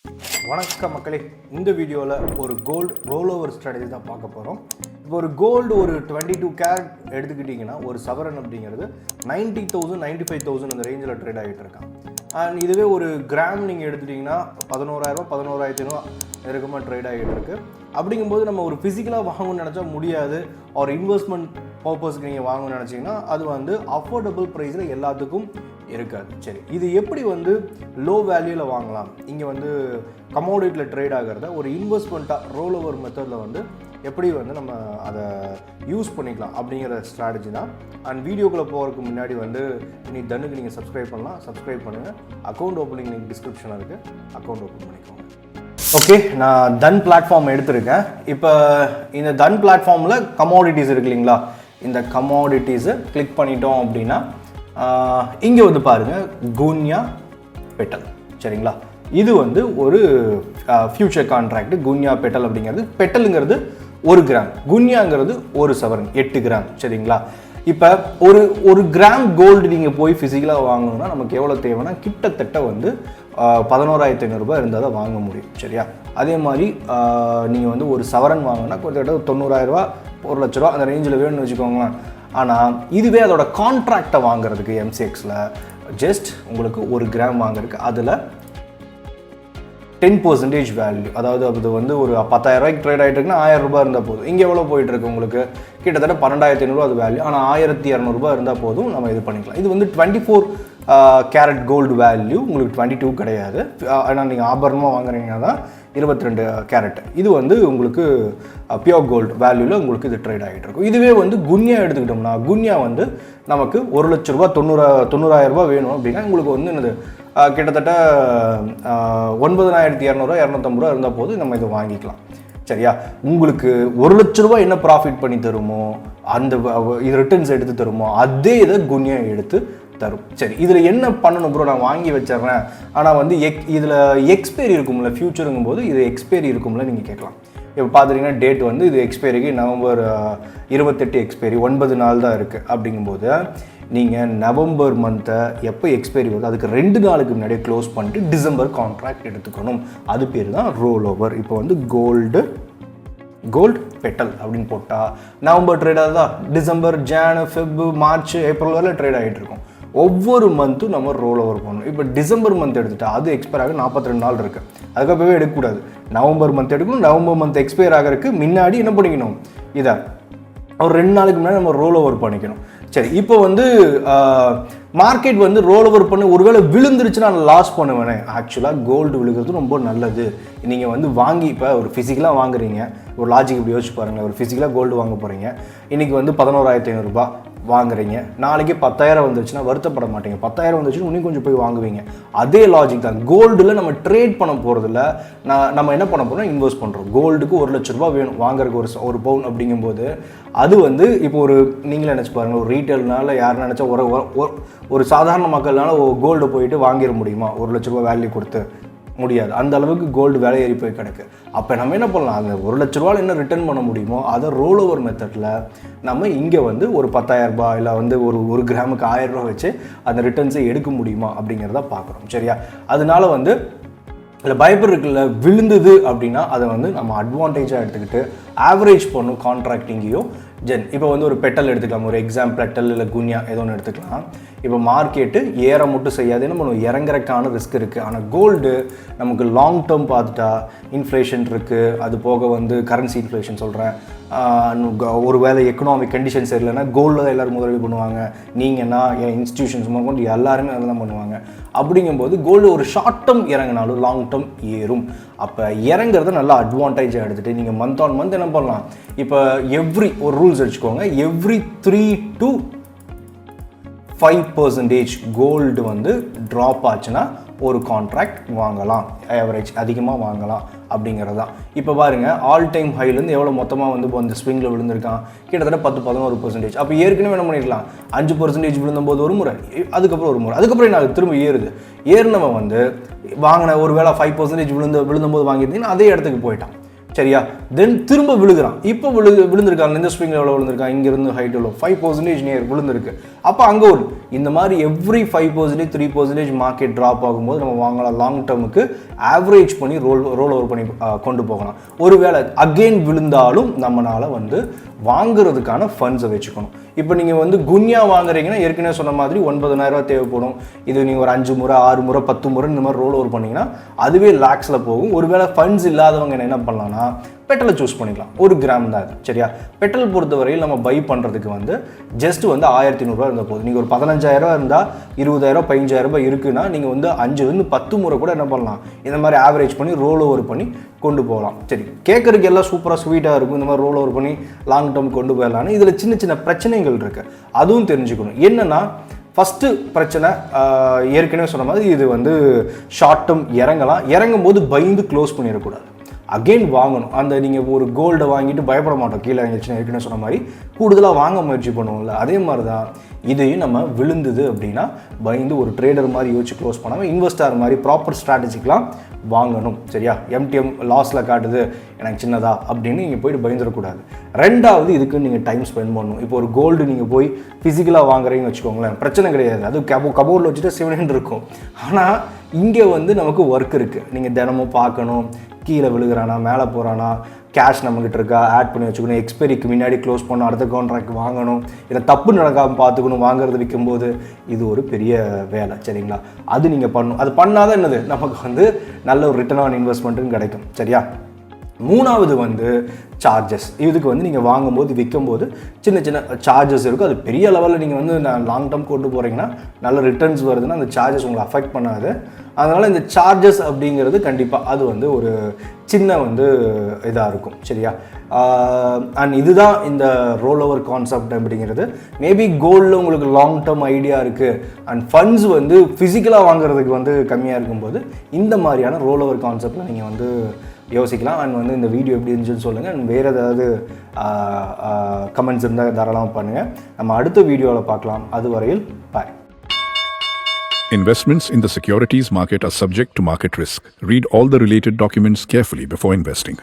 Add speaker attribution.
Speaker 1: வணக்கம் மக்களே, இந்த வீடியோவில் ஒரு கோல்டு ரோல் ஓவர் ஸ்ட்ராட்டஜி தான் பார்க்க போகிறோம். இப்போ ஒரு கோல்டு ஒரு 22 கேரட் எடுத்துக்கிட்டிங்கன்னா ஒரு சவரன் அப்படிங்கிறது 90,000 95,000 அந்த ரேஞ்சில் ட்ரேட் ஆகிட்டு இருக்கான். அண்ட் இதுவே ஒரு கிராம் நீங்கள் எடுத்துட்டிங்கன்னா 11,000 11,500 நெருக்கமாக ட்ரேட் ஆகிட்டு இருக்குது. அப்படிங்கும்போது நம்ம ஒரு ஃபிசிக்கலாக வாங்கணும்னு நினச்சா முடியாது. ஒரு இன்வெஸ்ட்மெண்ட் பர்பஸ்க்கு நீங்கள் வாங்கணும்னு நினச்சிங்கன்னா அது வந்து அஃபோர்டபுள் ப்ரைஸில் எல்லாத்துக்கும் இருக்காது. சரி, இது எப்படி வந்து லோ வேல்யூவில் வாங்கலாம்? இங்கே வந்து கமோடிட்டியில் ட்ரேட் ஆகிறத ஒரு இன்வெஸ்ட்மெண்ட்டாக ரோல் ஓவர் மெத்தடில் வந்து எப்படி வந்து நம்ம அதை யூஸ் பண்ணிக்கலாம் அப்படிங்கிற ஸ்ட்ராட்டஜி தான். அண்ட் வீடியோக்குள்ளே போகிறதுக்கு முன்னாடி வந்து தனுக்கு நீங்கள் சப்ஸ்கிரைப் பண்ணலாம், சப்ஸ்கிரைப் பண்ணுங்கள். அக்கௌண்ட் ஓப்பனிங் லிங்க் டிஸ்கிரிப்ஷனில் இருக்குது, அக்கௌண்ட் ஓப்பன் பண்ணிக்கோங்க. ஓகே, நான் தன் பிளாட்ஃபார்ம் எடுத்திருக்கேன். இப்போ இந்த தன் பிளாட்ஃபார்மில் கமோடிட்டிஸ் இருக்கு இல்லைங்களா, இந்த கமோடிட்டிஸை கிளிக் பண்ணிட்டோம் அப்படின்னா இங்கே வந்து பாருங்கள் குன்யா பெட்டல். சரிங்களா, இது வந்து ஒரு ஃபியூச்சர் கான்ட்ராக்ட். குன்யா பெட்டல் அப்படிங்கிறது, பெட்டலுங்கிறது 1 கிராம், குன்யாங்கிறது 1 சவரன் 8 கிராம். சரிங்களா, இப்போ ஒரு கிராம் கோல்டு நீங்கள் போய் ஃபிசிக்கலாக வாங்கணும்னா நமக்கு எவ்வளோ தேவைன்னா கிட்டத்தட்ட வந்து 11,500 ரூபாய் இருந்தால் தான் வாங்க முடியும். சரியா, அதே மாதிரி நீங்கள் வந்து ஒரு சவரன் வாங்கினா கிட்டத்தட்ட 90,000 ரூபா 1 லட்ச ரூபா அந்த ரேஞ்சில் வேணும்னு வச்சுக்கோங்களேன். ஆனால் இதுவே அதோட கான்ட்ராக்டை வாங்குறதுக்கு MCXல ஜஸ்ட் உங்களுக்கு 1 கிராம் வாங்குறதுக்கு அதில் 10% வேல்யூ, அதாவது அது வந்து ஒரு 10,000 ரூபாய்க்கு ட்ரேட் ஆகிட்டு இருக்குன்னா 1000 ரூபாய் இருந்தால் போதும். இங்கே எவ்வளோ போயிட்டு இருக்கு உங்களுக்கு கிட்டத்தட்ட 12,500 அது வேல்யூ. ஆனால் 1,200 ரூபாய் இருந்தால் போதும், நம்ம இது பண்ணிக்கலாம். இது வந்து 24 கேரட் கோல்டு வேல்யூ, உங்களுக்கு 22 கிடையாது. ஆனால் நீங்கள் ஆபரணமாக வாங்குறீங்கன்னா தான் 22 கேரட். இது வந்து உங்களுக்கு பியோர் கோல்டு வேல்யூவில் உங்களுக்கு இது ட்ரேட் ஆகிட்டு இருக்கும். இதுவே வந்து குன்யா எடுத்துக்கிட்டோம்னா குன்யா வந்து நமக்கு 1 லட்ச ரூபா 90,000 ரூபாய் வேணும் அப்படின்னா உங்களுக்கு வந்து என்னது கிட்டத்தட்ட 9,200 250 ரூபா இருந்தால் போது நம்ம இதை வாங்கிக்கலாம். சரியா, உங்களுக்கு 1 லட்ச ரூபாய் என்ன ப்ராஃபிட் பண்ணி தருமோ, அந்த இது ரிட்டர்ன்ஸ் எடுத்து தருமோ அதே இதை குன்யா எடுத்து தரும். சரி, இதில் என்ன பண்ணணும் ப்ரோ, நான் வாங்கி வச்சிட்றேன் ஆனால் வந்து இதில் எக்ஸ்பைரி இருக்கும்ல, ஃபியூச்சருங்கும் போது இது எக்ஸ்பைரி இருக்கும்ல நீங்கள் கேட்கலாம். இப்போ பார்த்துட்டிங்கன்னா டேட் வந்து இது எக்ஸ்பைரிக்கு நவம்பர் 28 எக்ஸ்பைரி 9 நாள் தான் இருக்குது. அப்படிங்கும்போது நீங்கள் நவம்பர் மந்த்தை எப்போ எக்ஸ்பைரி வருது அதுக்கு 2 நாளுக்கு முன்னாடியே க்ளோஸ் பண்ணிட்டு டிசம்பர் கான்ட்ராக்ட் எடுத்துக்கணும். அது பேர் தான் ரோல் ஓவர். இப்போ வந்து கோல்டு பெட்டல் அப்படின்னு போட்டால் நவம்பர் ட்ரேட் ஆகுதா, December Jan Feb March April வரை ட்ரேட் ஆகிட்டு இருக்கும். ஒவ்வொரு மந்த்தும் நம்ம ரோல் ஓவர் பண்ணணும். இப்போ டிசம்பர் மந்த் எடுத்துட்டா அது எக்ஸ்பயர் ஆக 42 நாள் இருக்குது. அதுக்கப்புறமே எடுக்கக்கூடாது. நவம்பர் மந்த் எடுக்கணும். நவம்பர் மந்த் எக்ஸ்பயர் ஆகிறதுக்கு முன்னாடி என்ன பண்ணிக்கணும், இதை ஒரு 2 நாளுக்கு முன்னாடி நம்ம ரோல் ஓவர் பண்ணிக்கணும். சரி, இப்போ வந்து மார்க்கெட் வந்து ரோல் ஓவர் பண்ணி ஒருவேளை விழுந்துருச்சுன்னா நான் லாஸ் பண்ணுவேனே. ஆக்சுவலாக கோல்டு விழுகிறது ரொம்ப நல்லது. நீங்கள் வந்து வாங்கி இப்போ ஒரு ஃபிசிக்கலாக வாங்குறீங்க, ஒரு லாஜிக் இப்படி யோசிச்சு பாருங்கள். ஒரு ஃபிசிக்கலாக கோல்டு வாங்க போகிறீங்க, இன்றைக்கி வந்து 11,500 ரூபாய் வாங்குறீங்க, நாளைக்கு 10,000 வந்துருச்சுன்னா வருத்தப்பட மாட்டீங்க. 10,000 வந்துச்சுன்னா இன்னும் கொஞ்சம் போய் வாங்குவீங்க. அதே லாஜிக் தான் கோல்டில் நம்ம ட்ரேட் பண்ண போகிறதில்ல. நம்ம என்ன பண்ண போகிறோம், இன்வெஸ்ட் பண்ணுறோம். கோல்டுக்கு 1 லட்ச ரூபா வேணும் வாங்குறதுக்கு ஒரு பவுன். அப்படிங்கும்போது அது வந்து இப்போ ஒரு நீங்களே நினச்சி பாருங்கள், ஒரு ரீட்டைல்னால யார் நினச்சா ஒரு சாதாரண மக்கள்னால கோல்டு போயிட்டு வாங்கிட முடியுமா 1 லட்ச ரூபா வேல்யூ கொடுத்து? முடியாது. அந்த அளவுக்கு கோல்டு விலை ஏறி போய் கிடக்கு. அப்போ நம்ம என்ன பண்ணலாம், அந்த 1 லட்ச ரூபாய் என்ன ரிட்டர்ன் பண்ண முடியுமோ அதை ரோல் ஓவர் மெத்தடில் நம்ம இங்கே வந்து ஒரு 10,000 ரூபாய் இல்லை வந்து ஒரு கிராமுக்கு 1000 ரூபா வச்சு அந்த ரிட்டர்ன்ஸை எடுக்க முடியுமா அப்படிங்கிறத பார்க்குறோம். சரியா, அதனால வந்து இல்லை பயப்படுறதுக்குள்ள விழுந்தது அப்படின்னா அதை வந்து நம்ம அட்வான்டேஜாக எடுத்துக்கிட்டு ஆவரேஜ் பண்ணும் கான்ட்ராக்டிங்கையும். இப்போ வந்து ஒரு பெட்டல் எடுத்துக்கலாம், ஒரு எக்ஸாம் பெட்டல் இல்லை குன்யா ஏதோ ஒன்று எடுத்துக்கலாம். இப்போ மார்க்கெட்டு ஏற மட்டும் செய்யாது, என்ன பண்ணுவோம், இறங்குறதுக்கான ரிஸ்க் இருக்குது. ஆனால் கோல்டு நமக்கு லாங் டேர்ம் பார்த்துட்டா இன்ஃப்ளேஷன் இருக்குது, அது போக வந்து கரன்சி இன்ஃப்ளேஷன் சொல்கிறேன். ஒரு வேளை எக்கனாமிக் கண்டிஷன்ஸ் இல்லைன்னா கோல்டில் தான் எல்லோரும் முதலீடு பண்ணுவாங்க. நீங்கன்னா என் இன்ஸ்டியூஷன்ஸ் கொண்டு எல்லாருமே அதெல்லாம் பண்ணுவாங்க. அப்படிங்கும்போது கோல்டு ஒரு ஷார்ட் டேர்ம் இறங்கினாலும் லாங் டேர்ம் ஏறும். அப்போ இறங்குறத நல்லா அட்வான்டேஜாக எடுத்துகிட்டு நீங்கள் மந்த் ஆன் மந்த் என்ன பண்ணலாம், இப்போ ஒரு ரூல்ஸ் வச்சுக்கோங்க, எவ்ரி 3 to 5% கோல்டு வந்து ட்ராப் ஆச்சுன்னா ஒரு கான்ட்ராக்ட் வாங்கலாம், ஆவரேஜ் அதிகமாக வாங்கலாம் அப்படிங்கிறது தான். இப்போ பாருங்கள், ஆல் டைம் ஹைலேருந்து எவ்வளோ மொத்தமாக வந்து இப்போ அந்த ஸ்விங்கில் விழுந்திருக்கான், கிட்டத்தட்ட 10-11%. அப்போ ஏற்கனவே என்ன பண்ணிடலாம், 5% விழுந்தபோது ஒரு முறை, அதுக்கப்புறம் என்ன திரும்ப ஏறினவன் வந்து வாங்கின ஒரு வேளை 5% விழுந்தபோது வாங்கியிருந்தீங்கன்னா அதே இடத்துக்கு போயிட்டான். சரியா. தென் திரும்ப விழுகிறான். இப்போ விழுந்திருக்காங்க, இந்த ஸ்விங்கில் எவ்வளோ விழுந்திருக்கான், இங்கேருந்து ஹைட் எவ்வளோ 5% நியர் விழுந்திருக்கு. அப்போ அங்கே ஒரு இந்த மாதிரி எவ்ரி 5% 3% மார்க்கெட் ட்ராப் ஆகும்போது நம்ம வாங்கலாம். லாங் டேர்முக்கு ஆவரேஜ் பண்ணி ரோல் ஓவர் பண்ணி கொண்டு போகலாம். ஒருவேளை அகெயின் விழுந்தாலும் நம்மளால் வந்து வாங்குறதுக்கான ஃபண்ட்ஸை வச்சுக்கணும். இப்போ நீங்கள் வந்து குன்யா வாங்குறீங்கன்னா ஏற்கனவே சொன்ன மாதிரி 9,000 தேவைப்படும். இது நீங்கள் ஒரு 5 முறை 6 முறை 10 முறை இந்த மாதிரி ரோல் ஓவர் பண்ணிங்கன்னா அதுவே லேக்ஸில் போகும். ஒருவேளை ஃபண்ட்ஸ் இல்லாதவங்க என்ன பண்ணலாம்னா பெட்ரோலை சூஸ் பண்ணிக்கலாம். 1 கிராம் தான் அது, சரியா. பெட்ரோல் பொறுத்தவரையில் நம்ம பை பண்ணுறதுக்கு வந்து ஜஸ்ட் வந்து 1,500 இருந்தால் போதும். நீங்கள் ஒரு 15,000 இருந்தால் 20,000 15,000 இருக்குன்னா நீங்கள் வந்து 5 10 முறை கூட என்ன பண்ணலாம், இந்த மாதிரி ஆவரேஜ் பண்ணி ரோல் ஓவர் பண்ணி கொண்டு போகலாம். சரி, கேட்கறதுக்கு எல்லாம் சூப்பராக ஸ்வீட்டாக இருக்கும். இந்த மாதிரி ரோல் ஓவர் பண்ணி லாங் டேர்ம் கொண்டு போயிடலான்னு இதில் சின்ன சின்ன பிரச்சனைகள் இருக்குது. அதுவும் தெரிஞ்சுக்கணும். என்னென்னா ஃபஸ்ட்டு பிரச்சனை, ஏற்கனவே சொன்ன மாதிரி இது வந்து ஷார்ட் டேர்ம் இறங்கும் போது பயந்து க்ளோஸ் பண்ணிடக்கூடாது. அகெயின் வாங்கணும். அந்த நீங்கள் ஒரு கோல்டை வாங்கிட்டு பயப்பட மாட்டோம், கீழே இறங்கிடுச்சுன்னா ஏற்கனவே சொன்ன மாதிரி கூடுதலாக வாங்க முயற்சி பண்ணுவோம்ல, அதே மாதிரி தான் இதையும் நம்ம விழுந்தது அப்படின்னா பயந்து ஒரு ட்ரேடர் மாதிரி யோசிச்சு க்ளோஸ் பண்ணாமல் இன்வெஸ்டர் மாதிரி ப்ராப்பர் ஸ்ட்ராட்டஜிக்கெலாம் வாங்கணும், சரியா. எம்டிஎம் லாஸில் காட்டுது எனக்கு சின்னதா அப்படின்னு நீங்கள் போய்ட்டு பயந்துடக்கூடாது. ரெண்டாவது, இதுக்கு நீங்கள் டைம் ஸ்பெண்ட் பண்ணணும். இப்போ ஒரு கோல்டு நீங்கள் போய் ஃபிசிக்கலாக வாங்குறீங்கன்னு வச்சுக்கோங்களேன், பிரச்சனை கிடையாது. அது கபோர்டில் வச்சுட்டு சிவனேன்னு இருக்கும். ஆனால் இங்கே வந்து நமக்கு ஒர்க் இருக்குது. நீங்கள் தினமும் பார்க்கணும், கீழே விழுகிறானா மேலே போகிறானா, கேஷ் நம்மக்கிட்ட இருக்கா ஆட் பண்ணி வச்சுக்கணும், எக்ஸ்பைரிக்கு முன்னாடி க்ளோஸ் பண்ணணும், அடுத்த கான்ட்ராக்ட் வாங்கணும், இதை தப்பு நடக்காமல் பார்த்துக்கணும். வாங்குறது விற்கும்போது இது ஒரு பெரிய வேலை, சரிங்களா. அது நீங்கள் பண்ணணும். அது பண்ணாதான் என்னது நமக்கு வந்து நல்ல ஒரு ரிட்டர்ன் ஆன் இன்வெஸ்ட்மெண்ட்டுன்னு கிடைக்கும், சரியா. மூணாவது வந்து சார்ஜஸ். இதுக்கு வந்து நீங்கள் வாங்கும்போது விற்கும்போது சின்ன சின்ன சார்ஜஸ் இருக்கும். அது பெரிய லெவலில் நீங்கள் வந்து லாங் டேர்ம் கொண்டு போகிறீங்கன்னா நல்ல ரிட்டர்ன்ஸ் வருதுன்னா அந்த சார்ஜஸ் உங்களை அஃபெக்ட் பண்ணாது. அதனால் இந்த சார்ஜஸ் அப்படிங்கிறது கண்டிப்பாக அது வந்து ஒரு சின்ன வந்து இதாக இருக்கும், சரியா. அண்ட் இதுதான் இந்த ரோல் ஓவர் கான்செப்ட் அப்படிங்கிறது. மேபி கோல்டில் உங்களுக்கு லாங் டேர்ம் ஐடியா இருக்குது அண்ட் ஃபண்ட்ஸ் வந்து ஃபிசிக்கலாக வாங்குறதுக்கு வந்து கம்மியாக இருக்கும்போது இந்த மாதிரியான ரோல் ஓவர் கான்செப்டில் நீங்கள் வந்து யோசிக்கலாம். அண்ட் வந்து இந்த வீடியோ எப்படி இருந்துச்சுன்னு சொல்லுங்கள். அண்ட் வேறு ஏதாவது கமெண்ட்ஸ் இருந்தால் தாராளமாக பண்ணுங்கள். நம்ம அடுத்த வீடியோவில் பார்க்கலாம். அதுவரையில் பாய்.
Speaker 2: Investments in the securities market are subject to market risk. Read all the related documents carefully before investing.